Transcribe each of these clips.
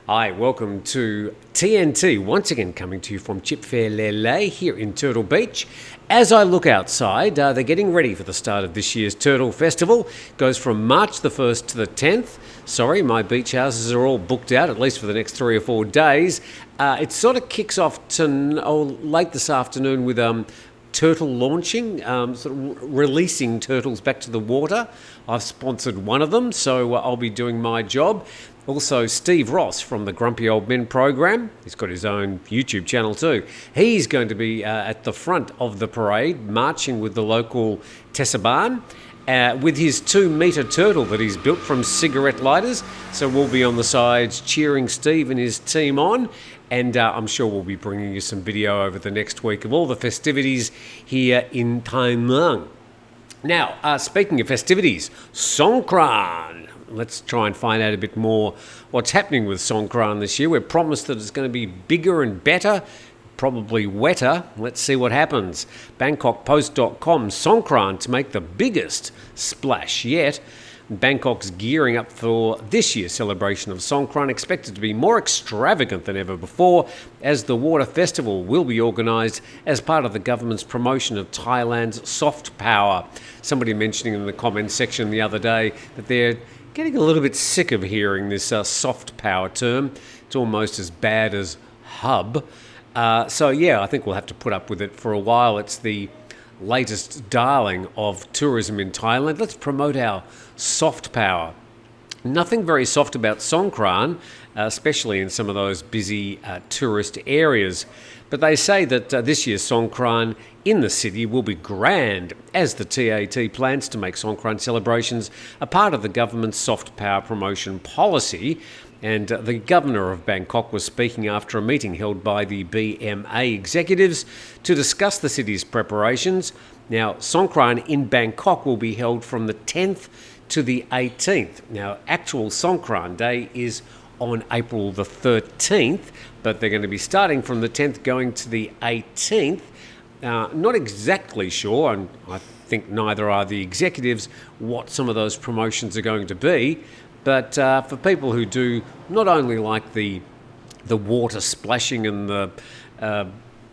Hi, welcome to TNT, once again coming to you from Chipfairlele here in Turtle Beach. As I look outside, they're getting ready for the start of this year's Turtle Festival. It goes from March the 1st to the 10th. Sorry, my beach houses are all booked out, at least for the next 3 or 4 days. It sort of kicks off late this afternoon with turtle launching, sort of releasing turtles back to the water. I've sponsored one of them, so I'll be doing my job. Also, Steve Ross from the Grumpy Old Men program, he's got his own YouTube channel too. He's going to be at the front of the parade, marching with the local Tessaban, with his 2-metre turtle that he's built from cigarette lighters. So we'll be on the sides cheering Steve and his team on. And I'm sure we'll be bringing you some video over the next week of all the festivities here in Thailand. Now, speaking of festivities, Songkran. Let's try and find out a bit more what's happening with Songkran this year. We're promised that it's going to be bigger and better, probably wetter. Let's see what happens. BangkokPost.com, Songkran to make the biggest splash yet. Bangkok's gearing up for this year's celebration of Songkran, expected to be more extravagant than ever before, as the water festival will be organised as part of the government's promotion of Thailand's soft power. Somebody mentioning in the comments section the other day that they're getting a little bit sick of hearing this soft power term. It's almost as bad as hub. So yeah, I think we'll have to put up with it for a while. It's the latest darling of tourism in Thailand. Let's promote our soft power. Nothing very soft about Songkran, especially in some of those busy tourist areas. But they say that this year's Songkran in the city will be grand, as the TAT plans to make Songkran celebrations a part of the government's soft power promotion policy. And the governor of Bangkok was speaking after a meeting held by the BMA executives to discuss the city's preparations. Now, Songkran in Bangkok will be held from the 10th to the 18th. Now, actual Songkran Day is on April the 13th, but they're going to be starting from the 10th going to the 18th. Not exactly sure, and I think neither are the executives, what some of those promotions are going to be. But for people who do not only like the water splashing and the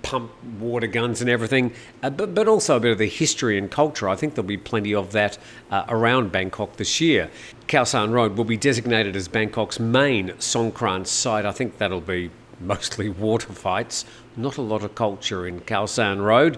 pump water guns and everything, but also a bit of the history and culture, I think there'll be plenty of that around Bangkok this year. Khao San Road will be designated as Bangkok's main Songkran site. I think that'll be mostly water fights, not a lot of culture in Khao San Road,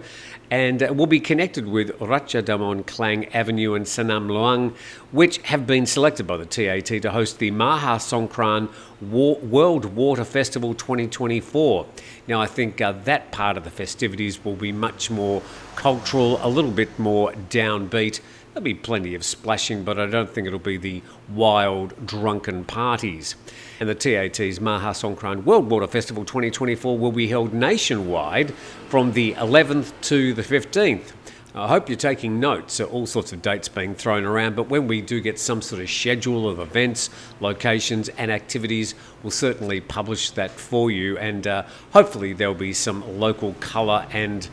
and will be connected with Ratchadamon Klang Avenue and Sanam Luang, which have been selected by the TAT to host the Maha Songkran World Water Festival 2024. Now, I think that part of the festivities will be much more cultural, a little bit more downbeat. There'll be plenty of splashing, but I don't think it'll be the wild, drunken parties. And the TAT's Maha Songkran World Water Festival 2024 will be held nationwide from the 11th to the 15th. I hope you're taking notes. All sorts of dates being thrown around, but when we do get some sort of schedule of events, locations and activities, we'll certainly publish that for you, and hopefully there'll be some local colour and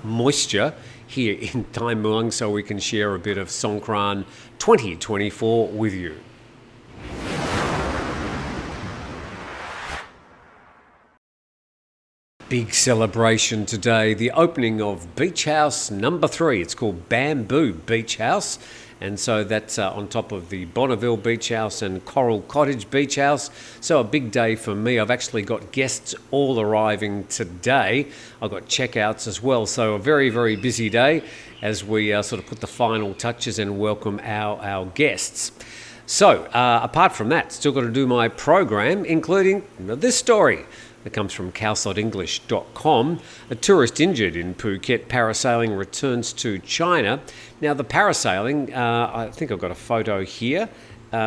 moisture here in Thai Muang so we can share a bit of Songkran 2024 with you. Big celebration today, the opening of Beach House number 3. It's called Bamboo Beach House, and so that's on top of the Bonneville Beach House and Coral Cottage Beach House. So a big day for me. I've actually got guests all arriving today. I've got checkouts as well, so a very, very busy day as we sort of put the final touches and welcome our guests. So apart from that, still got to do my program, including this story that comes from calsodenglish.com. A tourist injured in Phuket parasailing returns to China. Now, the parasailing, I think I've got a photo here.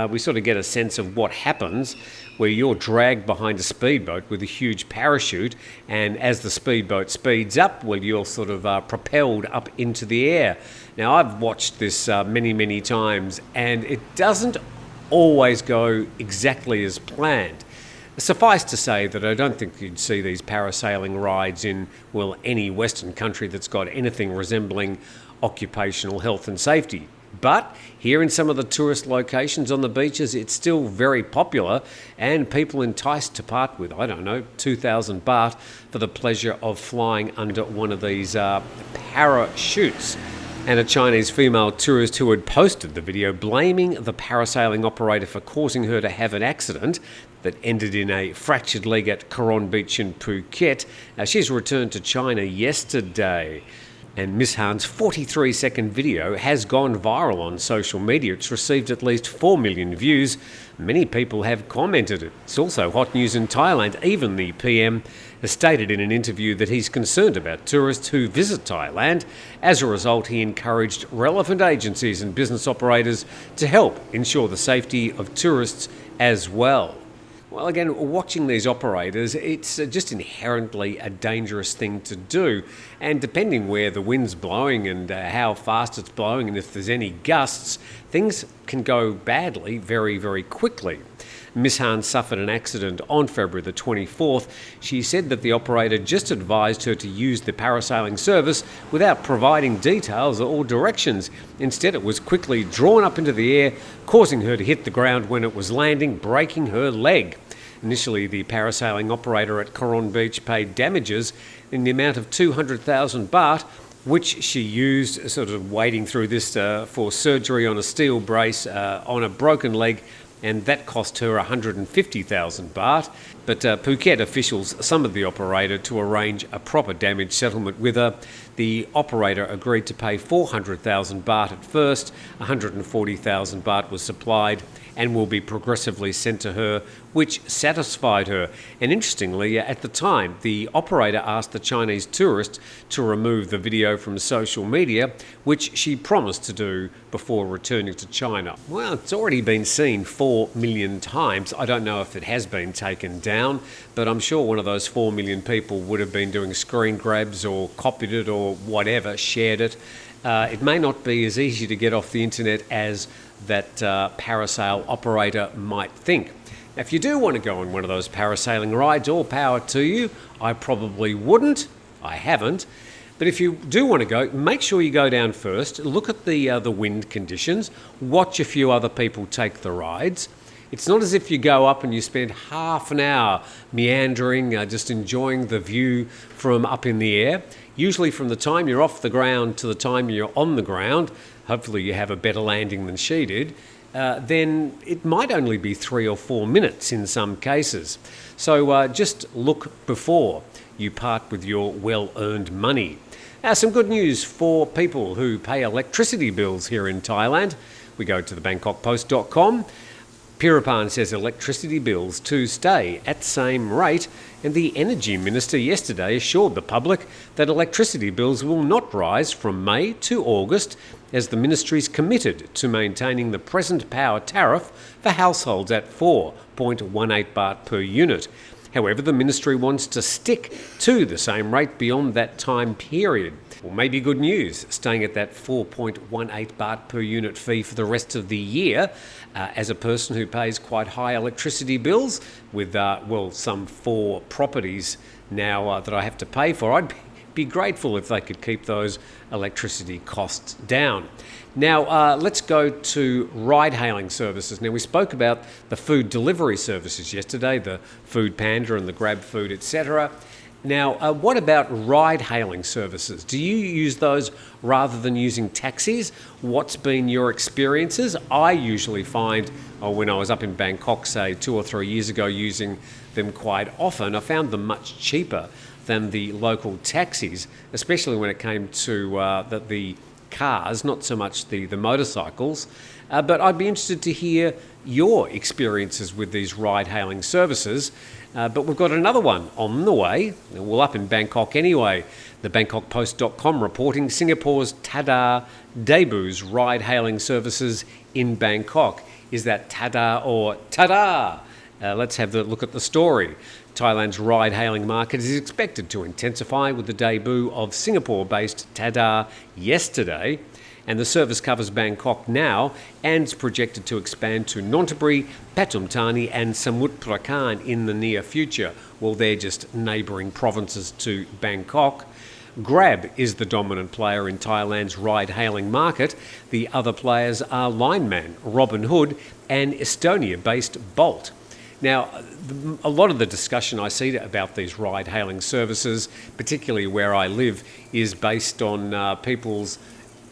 We sort of get a sense of what happens where you're dragged behind a speedboat with a huge parachute, and as the speedboat speeds up, well, you're sort of propelled up into the air. Now, I've watched this many, many times, and it doesn't always go exactly as planned. Suffice to say that I don't think you'd see these parasailing rides in, well, any Western country that's got anything resembling occupational health and safety. but here in some of the tourist locations on the beaches, it's still very popular, and people enticed to part with, 2,000 baht for the pleasure of flying under one of these parachutes. And a Chinese female tourist who had posted the video blaming the parasailing operator for causing her to have an accident that ended in a fractured leg at Coron Beach in Phuket. She's returned to China yesterday. And Miss Han's 43-second video has gone viral on social media. It's received at least 4 million views. Many people have commented it. It's also hot news in Thailand. Even the PM has stated in an interview that he's concerned about tourists who visit Thailand. As a result, he encouraged relevant agencies and business operators to help ensure the safety of tourists as well. Well, again, watching these operators, it's just inherently a dangerous thing to do. And depending where the wind's blowing and how fast it's blowing and if there's any gusts, things can go badly very, very quickly. Miss Han suffered an accident on February the 24th. She said that the operator just advised her to use the parasailing service without providing details or directions. Instead, it was quickly drawn up into the air, causing her to hit the ground when it was landing, breaking her leg. Initially, the parasailing operator at Coron Beach paid damages in the amount of 200,000 baht, which she used sort of wading through this for surgery on a steel brace on a broken leg, and that cost her 150,000 baht. But Phuket officials summoned the operator to arrange a proper damage settlement with her. The operator agreed to pay 400,000 baht at first. 140,000 baht was supplied and will be progressively sent to her, which satisfied her. And interestingly, at the time, the operator asked the Chinese tourist to remove the video from social media, which she promised to do before returning to China. Well, it's already been seen 4 million times. I don't know if it has been taken down, but I'm sure one of those 4 million people would have been doing screen grabs or copied it or whatever, shared it. It may not be as easy to get off the internet as that parasail operator might think. Now, if you do want to go on one of those parasailing rides, all power to you. I probably wouldn't. I haven't. But if you do want to go, make sure you go down first, look at the wind conditions, watch a few other people take the rides. It's not as if you go up and you spend half an hour meandering, just enjoying the view from up in the air. Usually from the time you're off the ground to the time you're on the ground, hopefully you have a better landing than she did, then it might only be 3 or 4 minutes in some cases. So just look before you part with your well-earned money. Now, some good news for people who pay electricity bills here in Thailand. We go to the bangkokpost.com. Pirapan says electricity bills to stay at same rate, and the Energy Minister yesterday assured the public that electricity bills will not rise from May to August, as the ministry is committed to maintaining the present power tariff for households at 4.18 baht per unit. However, the ministry wants to stick to the same rate beyond that time period. Well, maybe good news, staying at that 4.18 baht per unit fee for the rest of the year. As a person who pays quite high electricity bills with, some 4 properties now that I have to pay for, I'd be grateful if they could keep those electricity costs down. Now, let's go to ride-hailing services. Now, we spoke about the food delivery services yesterday, the Food Panda and the Grab Food, etc. Now, what about ride-hailing services? Do you use those rather than using taxis? What's been your experiences? I usually find, when I was up in Bangkok, say 2 or 3 years ago, using them quite often, I found them much cheaper than the local taxis, especially when it came to the cars, not so much the motorcycles. But I'd be interested to hear your experiences with these ride-hailing services. But we've got another one on the way. Well, up in Bangkok anyway. The Bangkokpost.com reporting Singapore's Tada debuts ride-hailing services in Bangkok. Is that Tada or Tada? Let's have a look at the story. Thailand's ride-hailing market is expected to intensify with the debut of Singapore-based Tada yesterday, and the service covers Bangkok now and is projected to expand to Nonthaburi, Pathum Thani and Samut Prakan in the near future. Well, they're just neighbouring provinces to Bangkok. Grab is the dominant player in Thailand's ride-hailing market. The other players are Lineman, Robinhood, and Estonia-based Bolt. Now, a lot of the discussion I see about these ride-hailing services, particularly where I live, is based on people's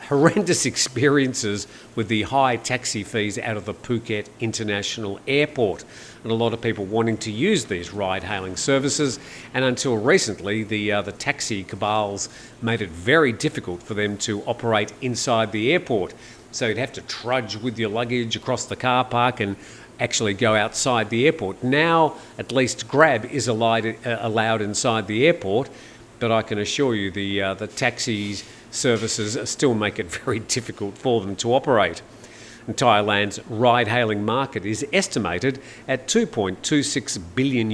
horrendous experiences with the high taxi fees out of the Phuket International Airport, and a lot of people wanting to use these ride-hailing services. And until recently, the taxi cabals made it very difficult for them to operate inside the airport. So you'd have to trudge with your luggage across the car park and actually go outside the airport. Now, at least Grab is allowed inside the airport, but I can assure you the taxis services still make it very difficult for them to operate. And Thailand's ride-hailing market is estimated at $2.26 billion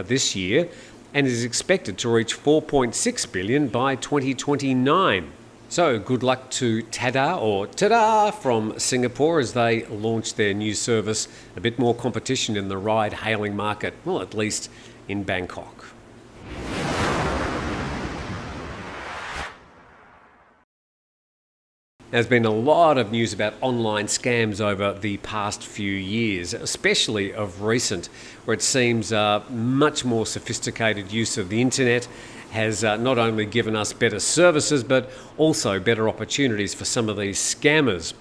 this year, and is expected to reach $4.6 billion by 2029. So good luck to Tada from Singapore as they launch their new service. A bit more competition in the ride-hailing market, well, at least in Bangkok. There's been a lot of news about online scams over the past few years, especially of recent, where it seems much more sophisticated use of the internet has not only given us better services, but also better opportunities for some of these scammers.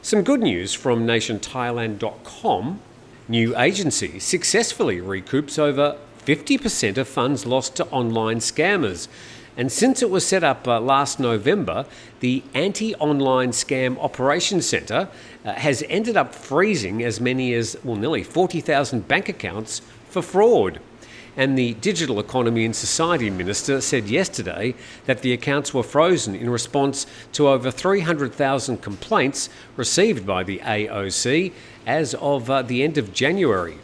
Some good news from nationthailand.com. New agency successfully recoups over 50% of funds lost to online scammers. And since it was set up last November, the Anti-Online Scam Operations Centre has ended up freezing as many as, nearly 40,000 bank accounts for fraud. And the Digital Economy and Society Minister said yesterday that the accounts were frozen in response to over 300,000 complaints received by the AOC as of the end of January.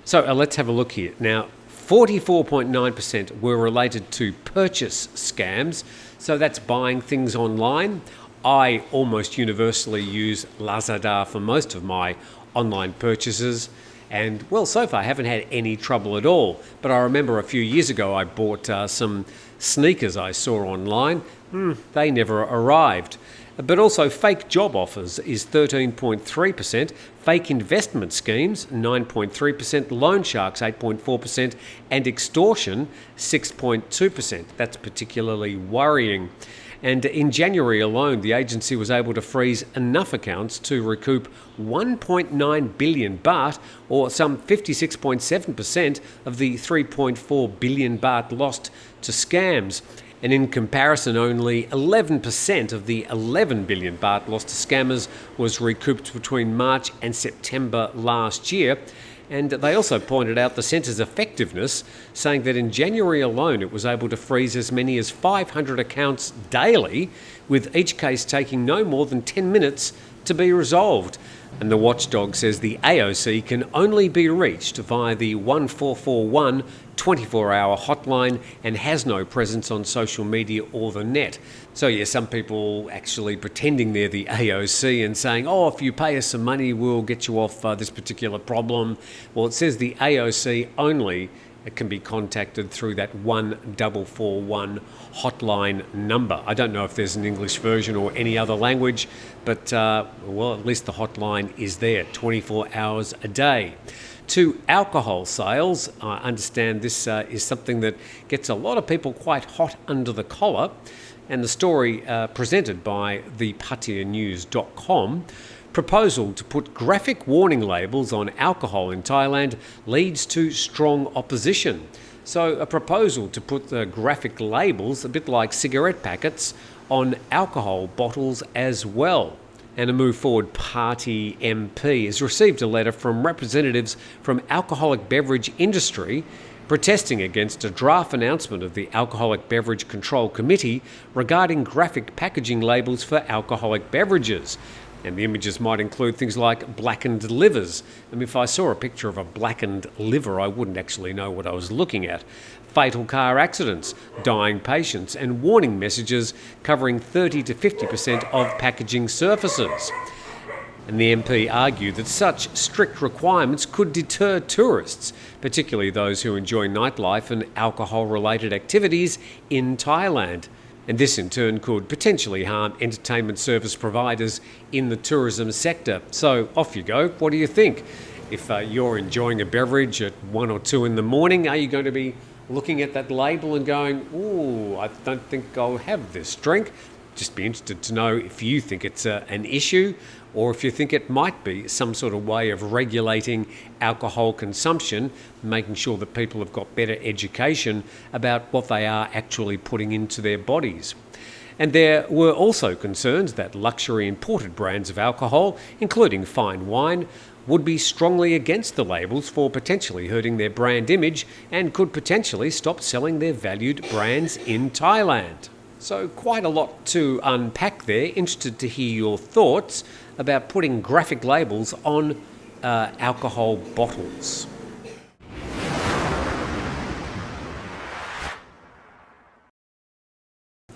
So let's have a look here. Now, 44.9% were related to purchase scams, so that's buying things online. I almost universally use Lazada for most of my online purchases, and well, so far I haven't had any trouble at all. But I remember a few years ago I bought some sneakers I saw online. They never arrived. But also fake job offers is 13.3%, fake investment schemes 9.3%, loan sharks 8.4%, and extortion 6.2%. That's particularly worrying. And in January alone, the agency was able to freeze enough accounts to recoup 1.9 billion baht, or some 56.7% of the 3.4 billion baht lost to scams. And in comparison, only 11% of the 11 billion baht lost to scammers was recouped between March and September last year. And they also pointed out the centre's effectiveness, saying that in January alone it was able to freeze as many as 500 accounts daily, with each case taking no more than 10 minutes to be resolved. And the watchdog says the AOC can only be reached via the 1441 24-hour hotline and has no presence on social media or the net. So yeah, some people actually pretending they're the AOC and saying, if you pay us some money, we'll get you off this particular problem. Well, it says the AOC only can be contacted through that 1441 hotline number. I don't know if there's an English version or any other language, but at least the hotline is there 24 hours a day. To alcohol sales, I understand this is something that gets a lot of people quite hot under the collar, and the story presented by thepatianews.com. Proposal to put graphic warning labels on alcohol in Thailand leads to strong opposition. So a proposal to put the graphic labels, a bit like cigarette packets, on alcohol bottles as well. And a Move Forward Party MP has received a letter from representatives from alcoholic beverage industry protesting against a draft announcement of the Alcoholic Beverage Control Committee regarding graphic packaging labels for alcoholic beverages. And the images might include things like blackened livers. If I saw a picture of a blackened liver, I wouldn't actually know what I was looking at. Fatal car accidents, dying patients, and warning messages covering 30 to 50% of packaging surfaces. And the MP argued that such strict requirements could deter tourists, particularly those who enjoy nightlife and alcohol-related activities in Thailand. And this in turn could potentially harm entertainment service providers in the tourism sector. So off you go. What do you think? If you're enjoying a beverage at 1 or 2 in the morning, are you going to be looking at that label and going, ooh, I don't think I'll have this drink? Just be interested to know if you think it's an issue, or if you think it might be some sort of way of regulating alcohol consumption, making sure that people have got better education about what they are actually putting into their bodies. And there were also concerns that luxury imported brands of alcohol, including fine wine, would be strongly against the labels for potentially hurting their brand image and could potentially stop selling their valued brands in Thailand. So quite a lot to unpack there. Interested to hear your thoughts about putting graphic labels on alcohol bottles.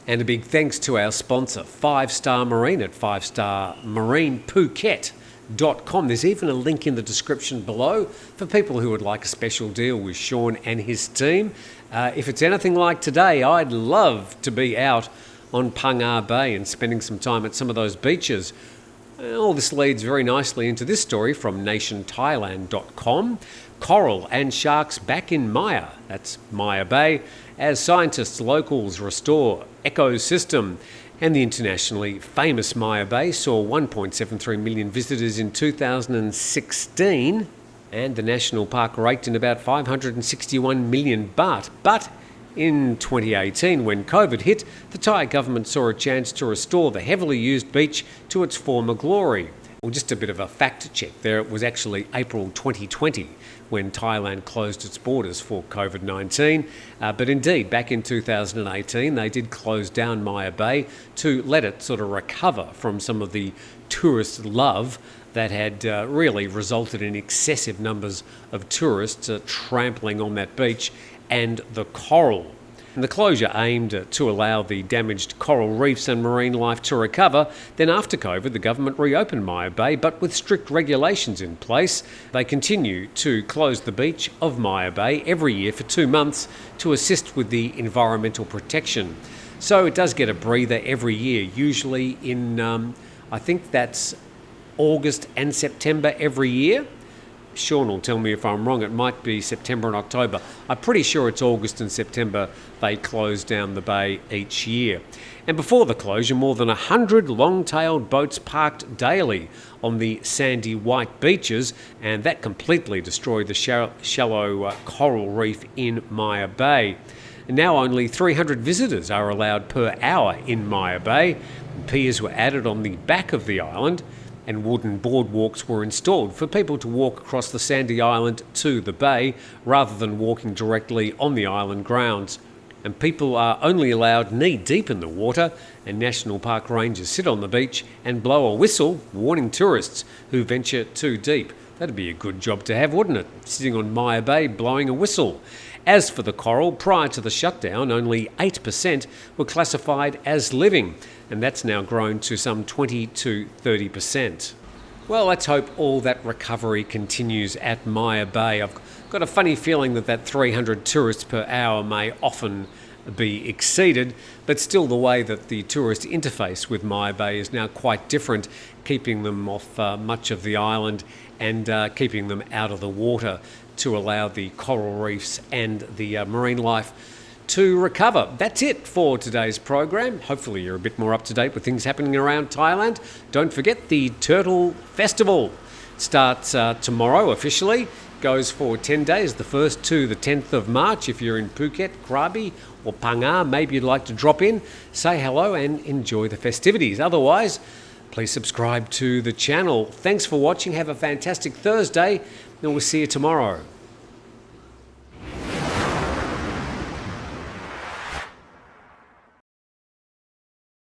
And a big thanks to our sponsor, 5-Star Marine at 5starmarinephuket.com. There's even a link in the description below for people who would like a special deal with Sean and his team. If it's anything like today, I'd love to be out on Panga Bay and spending some time at some of those beaches. All this leads very nicely into this story from nationthailand.com. Coral and sharks back in Maya, that's Maya Bay, as scientists, locals restore ecosystem. And the internationally famous Maya Bay saw 1.73 million visitors in 2016, and the national park raked in about 561 million baht. But in 2018, when COVID hit, the Thai government saw a chance to restore the heavily used beach to its former glory. Well, just a bit of a fact check there. It was actually April 2020 when Thailand closed its borders for COVID-19. But indeed, back in 2018, they did close down Maya Bay to let it sort of recover from some of the tourist love that had really resulted in excessive numbers of tourists trampling on that beach and the coral. And the closure aimed to allow the damaged coral reefs and marine life to recover. Then after COVID, the government reopened Maya Bay, but with strict regulations in place. They continue to close the beach of Maya Bay every year for 2 months to assist with the environmental protection. So it does get a breather every year, usually in, I think that's August and September every year. Sean will tell me if I'm wrong. It might be September and October. I'm pretty sure it's August and September they close down the bay each year. And before the closure, more than 100 long-tailed boats parked daily on the sandy white beaches, and that completely destroyed the shallow coral reef in Maya Bay. And now only 300 visitors are allowed per hour in Maya Bay. Piers were added on the back of the island, and wooden boardwalks were installed for people to walk across the sandy island to the bay rather than walking directly on the island grounds. And people are only allowed knee-deep in the water, and national park rangers sit on the beach and blow a whistle warning tourists who venture too deep. That'd be a good job to have, wouldn't it? Sitting on Maya Bay blowing a whistle. As for the coral, prior to the shutdown, only 8% were classified as living, and that's now grown to some 20 to 30%. Well, let's hope all that recovery continues at Maya Bay. I've got a funny feeling that 300 tourists per hour may often be exceeded, but still the way that the tourist interface with Maya Bay is now quite different, keeping them off much of the island and keeping them out of the water to allow the coral reefs and the marine life to recover. That's it for today's program. Hopefully you're a bit more up to date with things happening around Thailand. Don't forget the Turtle Festival starts tomorrow officially. Goes for 10 days, the 1st to the 10th of March. If you're in Phuket, Krabi or Panga, maybe you'd like to drop in, say hello and enjoy the festivities. Otherwise, please subscribe to the channel. Thanks for watching. Have a fantastic Thursday, and we'll see you tomorrow.